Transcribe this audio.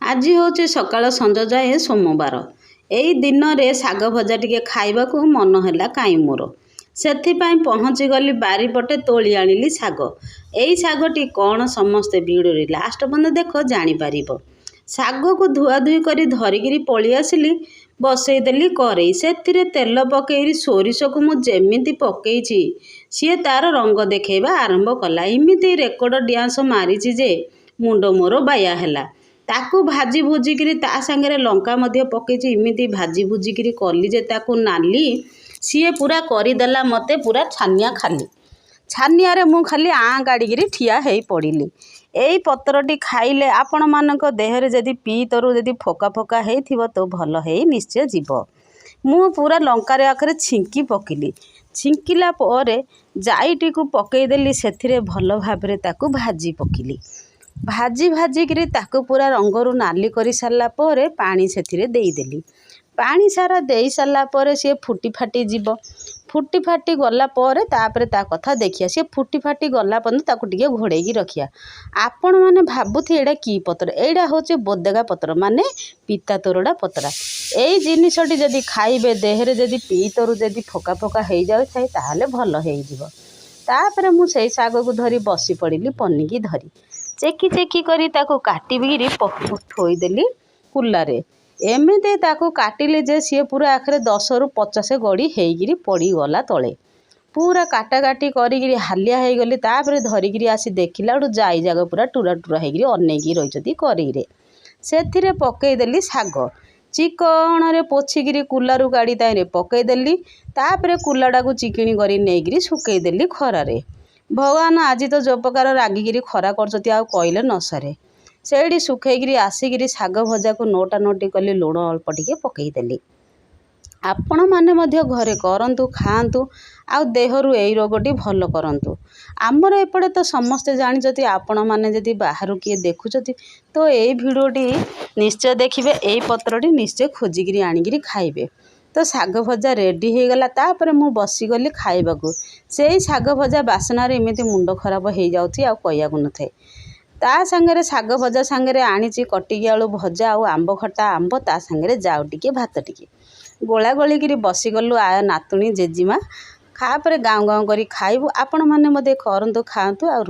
ଆଜି ହେଉଛି ସକାଳ ସଞ୍ଜ ଯାଏ ସୋମବାର। ଏଇ ଦିନରେ ଶାଗ ଭଜା ଟିକେ ଖାଇବାକୁ ମନ ହେଲା କାଇଁ ମୋର। ସେଥିପାଇଁ ପହଞ୍ଚିଗଲି ବାରିପଟେ, ତୋଳି ଆଣିଲି ଶାଗ। ଏଇ ଶାଗଟି କ'ଣ ସମସ୍ତେ ଭିଡ଼ିଓରେ ଲାଷ୍ଟ ପର୍ଯ୍ୟନ୍ତ ଦେଖ ଜାଣିପାରିବ। ଶାଗକୁ ଧୁଆଧୁଇ କରି ଧରିକିରି ପଳେଇ ଆସିଲି। ବସେଇଦେଲି କରେଇ, ସେଥିରେ ତେଲ ପକେଇ ସୋରିଷକୁ ମୁଁ ଯେମିତି ପକେଇଛି ସିଏ ତାର ରଙ୍ଗ ଦେଖେଇବା ଆରମ୍ଭ କଲା। ଏମିତି ରେକର୍ଡ଼ ଡ୍ୟାନ୍ସ ମାରିଛି ଯେ ମୁଣ୍ଡ ମୋର ବାୟା ହେଲା। ତାକୁ ଭାଜି ଭୁଜିକିରି ତା ସାଙ୍ଗରେ ଲଙ୍କା ମଧ୍ୟ ପକେଇଛି। ଏମିତି ଭାଜି ଭୁଜିକିରି କଲି ଯେ ତାକୁ ନାଲି ସିଏ ପୁରା କରିଦେଲା ମୋତେ ପୁରା ଛାନିଆ। ଖାଲି ଛାନିଆରେ ମୁଁ ଖାଲି ଆଁ ଗାଡ଼ିକିରି ଠିଆ ହେଇ ପଡ଼ିଲି। ଏଇ ପତ୍ରଟି ଖାଇଲେ ଆପଣମାନଙ୍କ ଦେହରେ ଯଦି ପିତରୁ ଯଦି ଫୋକା ଫୋକା ହେଇଥିବ ତ ଭଲ ହେଇ ନିଶ୍ଚୟ ଯିବ। ମୁଁ ପୁରା ଲଙ୍କାରେ ଆଖରେ ଛିଙ୍କି ପକେଇଲି। ଛିଙ୍କିଲା ପରେ ଜାଇଟିକୁ ପକେଇଦେଲି, ସେଥିରେ ଭଲ ଭାବରେ ତାକୁ ଭାଜି ପକେଇଲି। ଭାଜିକିରି ତାକୁ ପୁରା ରଙ୍ଗରୁ ନାଲି କରି ସାରିଲା ପରେ ପାଣି ସେଥିରେ ଦେଇଦେଲି। ପାଣି ସାରା ଦେଇ ସାରିଲା ପରେ ସିଏ ଫୁଟି ଫାଟି ଯିବ। ଫୁଟି ଫାଟି ଗଲା ପରେ ତାପରେ ତା କଥା ଦେଖିବା। ସିଏ ଫୁଟି ଫାଟି ଗଲା ପର୍ଯ୍ୟନ୍ତ ତାକୁ ଟିକେ ଘୋଡ଼େଇକି ରଖିବା। ଆପଣମାନେ ଭାବୁଥିବେ ଏଇଟା କି ପତ୍ର? ଏଇଟା ହେଉଛି ବୋଦେଗା ପତ୍ର, ମାନେ ପିତା ତୋରଡ଼ା ପତ୍ର। ଏଇ ଜିନିଷଟି ଯଦି ଖାଇବେ, ଦେହରେ ଯଦି ପିତରୁ ଯଦି ଫୋକା ଫୋକା ହେଇଯାଉଥାଏ ତାହେଲେ ଭଲ ହେଇଯିବ। ତାପରେ ମୁଁ ସେଇ ଶାଗକୁ ଧରି ବସି ପଡ଼ିଲି ପନିକି ଧରି। ଚେକି କରି ତାକୁ କାଟିକିରି ଥୋଇଦେଲି କୁଲାରେ। ଏମିତି ତାକୁ କାଟିଲି ଯେ ସିଏ ପୁରା ଆଖରେ 10ରୁ 50 ଗଡ଼ି ହେଇକିରି ପଡ଼ିଗଲା ତଳେ। ପୁରା କାଟାକାଟି କରିକିରି ହାଲିଆ ହେଇଗଲି। ତାପରେ ଧରିକିରି ଆସି ଦେଖିଲା ବେଳୁ ଜାଇ ଯାକ ପୁରା ଟୁରା ଟୁରା ହେଇକିରି ଅନେଇକି ରହିଛନ୍ତି କରେଇରେ। ସେଥିରେ ପକେଇଦେଲି ଶାଗ। ଚିକଣରେ ପୋଛିକିରି କୁଲାରୁ କାଢ଼ି ତାଇରେ ପକେଇଦେଲି। ତାପରେ କୁଲାଟାକୁ ଚିକିଣି କରି ନେଇକିରି ଶୁକେଇଦେଲି ଖରାରେ। ଭଗବାନ ଆଜି ତ ଯେଉଁ ପ୍ରକାର ରାଗିକିରି ଖରା କରୁଛନ୍ତି ଆଉ କହିଲେ ନ ସରେ। ସେଇଠି ଶୁଖେଇକିରି ଆସିକିରି ଶାଗ ଭଜାକୁ ନୋଟା ନୋଟି କଲି, ଲୁଣ ଅଳ୍ପ ଟିକେ ପକେଇଦେଲି। ଆପଣମାନେ ମଧ୍ୟ ଘରେ କରନ୍ତୁ, ଖାଆନ୍ତୁ, ଆଉ ଦେହରୁ ଏଇ ରୋଗଟି ଭଲ କରନ୍ତୁ। ଆମର ଏପଟେ ତ ସମସ୍ତେ ଜାଣିଛନ୍ତି। ଆପଣମାନେ ଯଦି ବାହାରୁ କିଏ ଦେଖୁଛନ୍ତି ତ ଏଇ ଭିଡ଼ିଓଟି ନିଶ୍ଚୟ ଦେଖିବେ। ଏଇ ପତ୍ରଟି ନିଶ୍ଚୟ ଖୋଜିକିରି ଆଣିକିରି ଖାଇବେ। ତ ଶାଗ ଭଜା ରେଡ଼ି ହେଇଗଲା। ତାପରେ ମୁଁ ବସିଗଲି ଖାଇବାକୁ। ସେଇ ଶାଗ ଭଜା ବାସ୍ନାରେ ଏମିତି ମୁଣ୍ଡ ଖରାପ ହେଇଯାଉଛି ଆଉ କହିବାକୁ ନଥାଏ। ତା ସାଙ୍ଗରେ ଶାଗ ଭଜା ସାଙ୍ଗରେ ଆଣିଛି କଟିକି ଆଳୁ ଭଜା ଆଉ ଆମ୍ବ ଖଟା ଆମ୍ବ, ତା ସାଙ୍ଗରେ ଯାଉ ଟିକେ ଭାତ ଟିକେ ଗୋଳା ଗୋଳିକିରି ବସିଗଲୁ ନାତୁଣୀ ଜେଜିମା। ତାପରେ ଗାଁ କରି ଖାଇବୁ। ଆପଣମାନେ ମଧ୍ୟ କରନ୍ତୁ, ଖାଆନ୍ତୁ ଆଉ